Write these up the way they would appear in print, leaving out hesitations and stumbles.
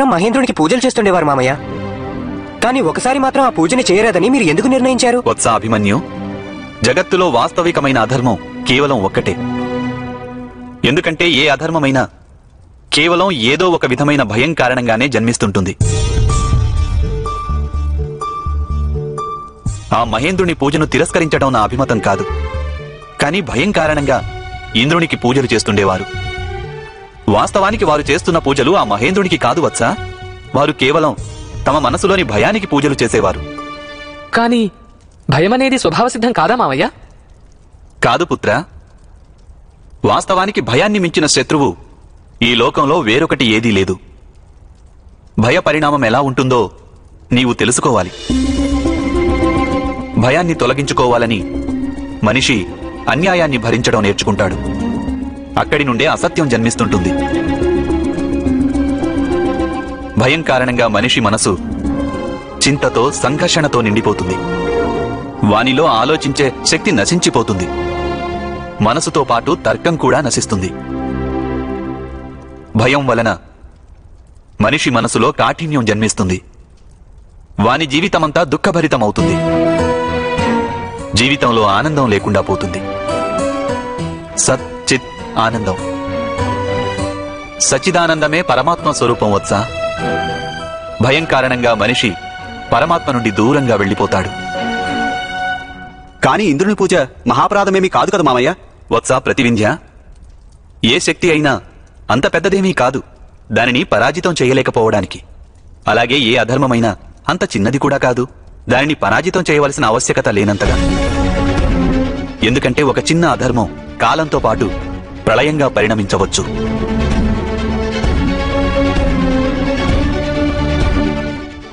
మాత్రం మహేంద్రునికి పూజలు చేస్తుండేవారు మామయ్య. కానీ ఒకసారి మాత్రం ఆ పూజని చేయరాదని మీరు ఎందుకు నిర్ణయించారు? వత్స అభిమన్యు, జగత్తులో వాస్తవికమైన అధర్మం కేవలం ఒక్కటే. ఎందుకంటే ఏ అధర్మమైనా కేవలం ఏదో ఒక విధమైన భయం కారణంగానే జన్మిస్తుంటుంది. ఆ మహేంద్రుని పూజను తిరస్కరించడం నా అభిమతం కాదు. కానీ భయం కారణంగా ఇంద్రునికి పూజలు చేస్తుండేవారు. వాస్తవానికి వారు చేస్తున్న పూజలు ఆ మహేంద్రునికి కాదు వత్స. వారు కేవలం తమ మనసులోని భయానికి పూజలు చేసేవారు. కానీ భయమనేది స్వభావసిద్ధం కాదా మావయ్య? కాదు పుత్ర. వాస్తవానికి భయాన్ని మించిన శత్రువు ఈ లోకంలో వేరొకటి ఏదీ లేదు. భయ పరిణామం ఎలా ఉంటుందో నీవు తెలుసుకోవాలి. భయాన్ని తొలగించుకోవాలని మనిషి అన్యాయాన్ని భరించడం నేర్చుకుంటాడు. అక్కడి నుండే అసత్యం జన్మిస్తుంటుంది. భయం కారణంగా మనిషి మనసు చింతతో, సంఘర్షణతో నిండిపోతుంది. వానిలో ఆలోచించే శక్తి నశించిపోతుంది. మనసుతో పాటు తర్కం కూడా నశిస్తుంది. భయం వలన మనిషి మనసులో కాఠిన్యం జన్మిస్తుంది. వాని జీవితమంతా దుఃఖభరితమవుతుంది. జీవితంలో ఆనందం లేకుండా పోతుంది. సత్ చిత్ ఆనందం, సచ్చిదానందమే పరమాత్మ స్వరూపం వత్స. భయం కారణంగా మనిషి పరమాత్మ నుండి దూరంగా వెళ్లిపోతాడు. కానీ ఇంద్రుని పూజ మహాపరాధమేమీ కాదు కదా మామయ్య? వత్స ప్రతివింధ్య, ఏ శక్తి అయినా అంత పెద్దదేమీ కాదు దానిని పరాజితం చేయలేకపోవడానికి. అలాగే ఏ అధర్మమైనా అంత చిన్నది కూడా కాదు దానిని పరాజితం చేయవలసిన ఆవశ్యకత లేనంతగా. ఎందుకంటే ఒక చిన్న అధర్మం కాలంతో పాటు ప్రళయంగా పరిణమించవచ్చు.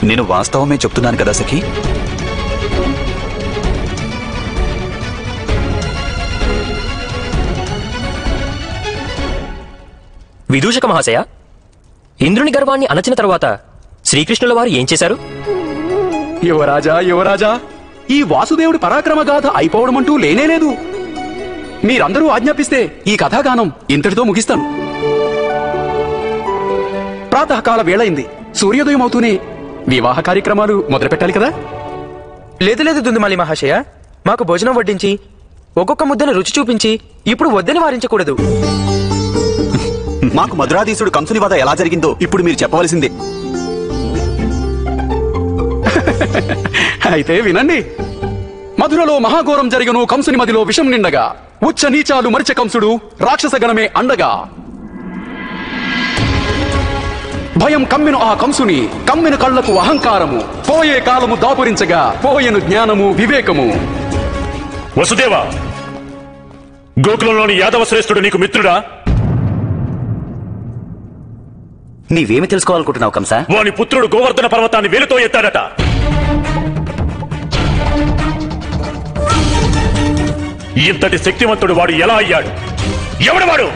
నేను వాస్తవమే చెప్తున్నాను కదా సఖీ. విదూషక మహాశయ, ఇంద్రుని గర్వాన్ని అణచిన తరువాత శ్రీకృష్ణుల వారు ఏం చేశారు? యువరాజా యువరాజా, ఈ వాసుదేవుడి పరాక్రమగాథ అయిపోవడమంటూ లేనేలేదు. మీరందరూ ఆజ్ఞాపిస్తే ఈ కథాగానం ఇంతటితో ముగిస్తాను. ప్రాతకాల వేళయింది. సూర్యోదయం అవుతూనే వివాహ కార్యక్రమాలు మొదలుపెట్టాలి కదా? లేదు లేదు దుందుమాలి మహాశయ, మాకు భోజనం వడ్డించి ఒక్కొక్క ముద్దను రుచి చూపించి ఇప్పుడు వద్దని వారించకూడదు. మాకు మధురాధీశుడు కంసుని వధ ఎలా జరిగిందో ఇప్పుడు మీరు చెప్పవలసిందే. అయితే వినండి. మధురలో మహాఘోరం జరిగను. కంసుని మదిలో విషం నిండగా, ఉచ్చ నీచాలు మరిచ కంసుడు రాక్షస గణమే అండగా. భయం కమ్మెను ఆ కంసుని, కమ్మెన కళ్లకు అహంకారము. పోయే కాలము దాపురించగా, పోయెను జ్ఞానము వివేకము. వసుదేవ, గోకులంలోని యాదవ శ్రేష్ఠుడు నీకు మిత్రుడా? నీవేమి తెలుసుకోవాలనుకుంటున్నావు కంస? వాని పుత్రుడు గోవర్ధన పర్వతాన్ని వేలుతో ఎత్తాడట. ఇంతటి శక్తివంతుడు వాడు ఎలా అయ్యాడు? ఎవడు వాడు?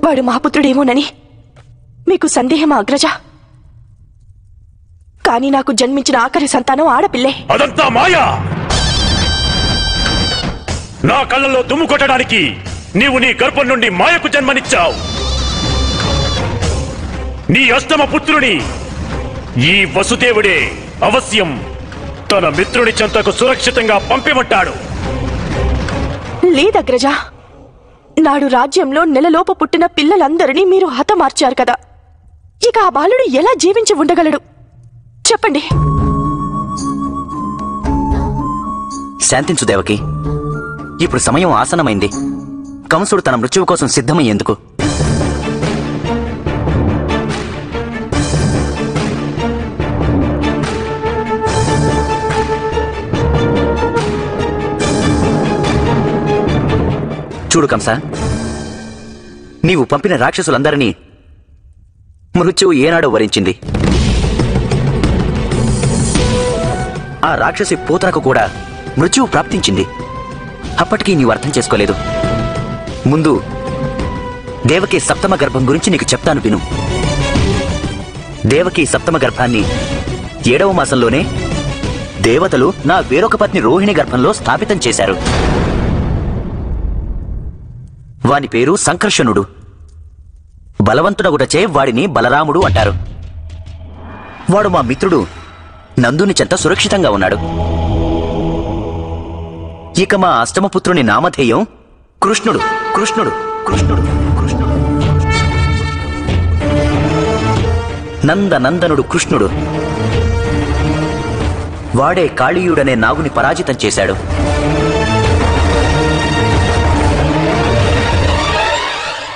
వాడు మహాపుత్రుడేమోనని మీకు సందేహమా అగ్రజ? కానీ నాకు జన్మించిన ఆఖరి సంతానం ఆడపిల్లే. అదంతా మాయా. నా కళ్ళల్లో దుమ్ము కొట్టడానికి నీవు నీ గర్భం నుండి మాయకు జన్మనిచ్చావు. నీ అష్టమ పుత్రుని ఈ వసుదేవుడే అవశ్యం తన మిత్రుని చెంతకు సురక్షితంగా పంపిమంటాడు. లేదగ్రజ, నాడు రాజ్యంలో నెలలోపు పుట్టిన పిల్లలందరినీ మీరు హతమార్చారు కదా. ఇక ఆ బాలుడు ఎలా జీవించి ఉండగలడు చెప్పండి. శాంతించు దేవకి. ఇప్పుడు సమయం ఆసనమైంది. కంసుడు తన మృత్యువు కోసం సిద్ధమయ్యేందుకు. చూడు కంస, నీవు పంపిన రాక్షసులందరినీ మృత్యువు ఏనాడో వరించింది. ఆ రాక్షసి పూతనకు కూడా మృత్యువు ప్రాప్తించింది. అప్పటికీ నీవు అర్థం చేసుకోలేదు. ముందు దేవకి సప్తమ గర్భం గురించి నీకు చెప్తాను విను. దేవకి సప్తమ గర్భాన్ని 7వ మాసంలోనే దేవతలు నా వేరొక పత్ని రోహిణి గర్భంలో స్థాపితం చేశారు. వాని పేరు సంకర్షణుడు. బలవంతుడగుటచే వాడిని బలరాముడు అంటారు. వాడు మా మిత్రుడు నందుని చెంత సురక్షితంగా ఉన్నాడు. ఇక మా అష్టమపుత్రుని నామధేయం కృష్ణుడు. కృష్ణుడు కృష్ణుడు కృష్ణుడు నందనందనుడు కృష్ణుడు. వాడే కాళీయుడనే నాగుని పరాజితం చేశాడు.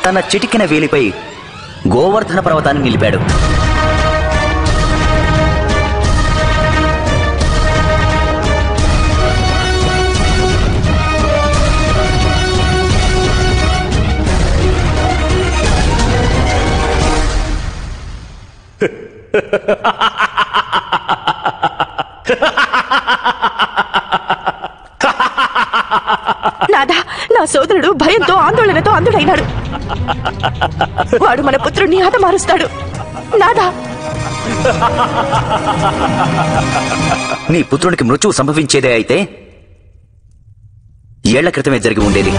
తన చిటికిన వేలిపై గోవర్ధన పర్వతాన్ని నిలిపాడు. నాదా, నా సోదరుడు భయంతో ఆందోళనతో అంధుడైనాడు. వాడు మన పుత్రుణ్ణి హతమారుస్తాడు. నాదా, నీ పుత్రునికి మృత్యువు సంభవించేదే అయితే ఏళ్ల క్రితమే జరిగి ఉండేది.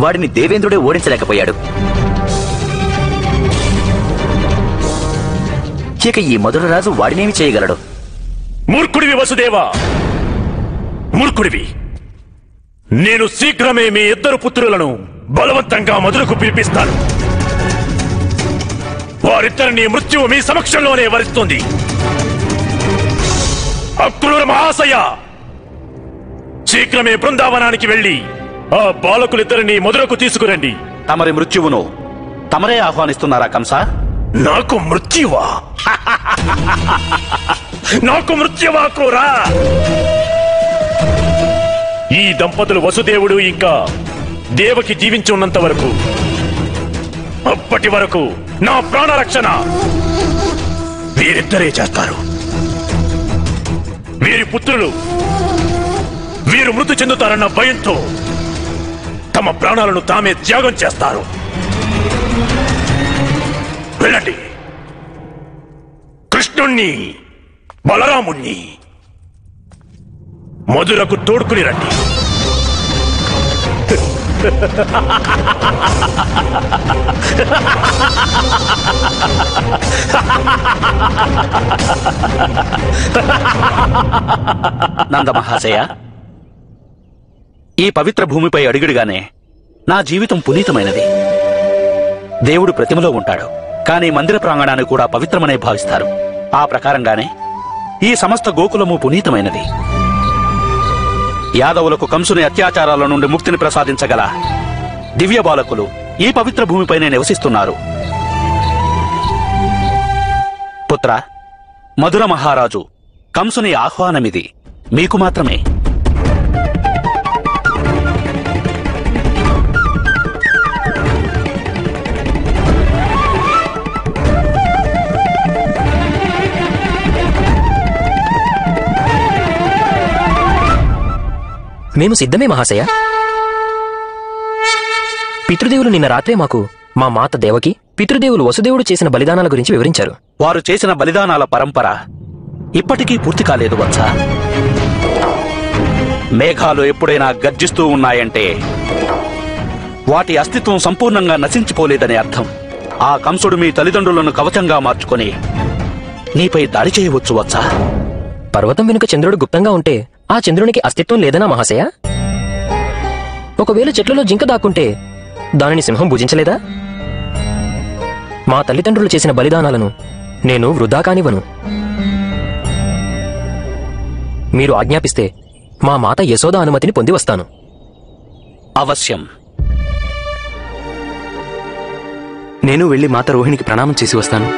వాడిని దేవేంద్రుడే ఓడించలేకపోయాడు. ఇక ఈ మధురరాజు వాడినేమి చేయగలడు? మూర్ఖుడివి వసుదేవా, మూర్ఖుడివి. నేను శీఘ్రమే మీ ఇద్దరు పుత్రులను బలవంతంగా మధురకు పిలిపిస్తాను. వారిద్దరిని మృత్యువు మీ సమక్షంలోనే వరిస్తుంది. అక్రూర మహాశయ, శీఘ్రమే బృందావనానికి వెళ్లి ఆ బాలకులిద్దరిని మధురకు తీసుకురండి. తమరి మృత్యువును తమరే ఆహ్వానిస్తున్నారా కంస? నాకు మృత్యువా? నాకు మృత్యువా క్రూరా? ఈ దంపతులు వసుదేవుడు ఇంకా దేవకి జీవించి ఉన్నంత వరకు, అప్పటి వరకు నా ప్రాణరక్షణ వీరిద్దరే చేస్తారు. వీరి పుత్రులు వీరు మృతి చెందుతారన్న భయంతో తమ ప్రాణాలను తామే త్యాగం చేస్తారు. వెళ్ళండి, కృష్ణుణ్ణి బలరాముణ్ణి మధురకు తోడుకుని రండి. నందమహాశయ, ఈ పవిత్ర భూమిపై అడుగుడుగానే నా జీవితం పునీతమైనది. దేవుడు ప్రతిమలో ఉంటాడు, కానీ మందిర ప్రాంగణాన్ని కూడా పవిత్రమనే భావిస్తారు. ఆ ప్రకారంగానే ఈ సమస్త గోకులము పునీతమైనది. యాదవులకు కంసుని అత్యాచారాల నుండి ముక్తిని ప్రసాదించగల దివ్య బాలకులు ఈ పవిత్ర భూమిపైనే నివసిస్తున్నారు. పుత్ర, మధుర మహారాజు కంసుని ఆహ్వానమిది మీకు మాత్రమే. మేము సిద్ధమే మహాశయ. పితృదేవులు నిన్న రాత్రే మాకు మా మాత దేవకి, పితృదేవులు వసుదేవుడు చేసిన బలిదానాల గురించి వివరించారు. వారు చేసిన బలిదానాల పరంపర ఇప్పటికీ పూర్తి కాలేదు వత్స. మేఘాలు ఎప్పుడైనా గర్జిస్తూ ఉన్నాయంటే వాటి అస్తిత్వం సంపూర్ణంగా నశించిపోలేదని అర్థం. ఆ కంసుడు మీ తల్లిదండ్రులను కవచంగా మార్చుకొని నీపై దాడి చేయవచ్చు వత్స. పర్వతం వెనుక చంద్రుడు గుప్తంగా ఉంటే ఆ చంద్రునికి అస్తిత్వం లేదనా మహాశయ? ఒకవేళ చెట్లలో జింక దాక్కుంటే దానిని సింహం భుజించలేదా? మా తల్లిదండ్రులు చేసిన బలిదానాలను నేను వృధా కానివ్వను. మీరు ఆజ్ఞాపిస్తే మా మాత యశోద అనుమతిని పొంది వస్తాను. అవశ్యం. నేను వెళ్లి మాత రోహిణికి ప్రణామం చేసి వస్తాను.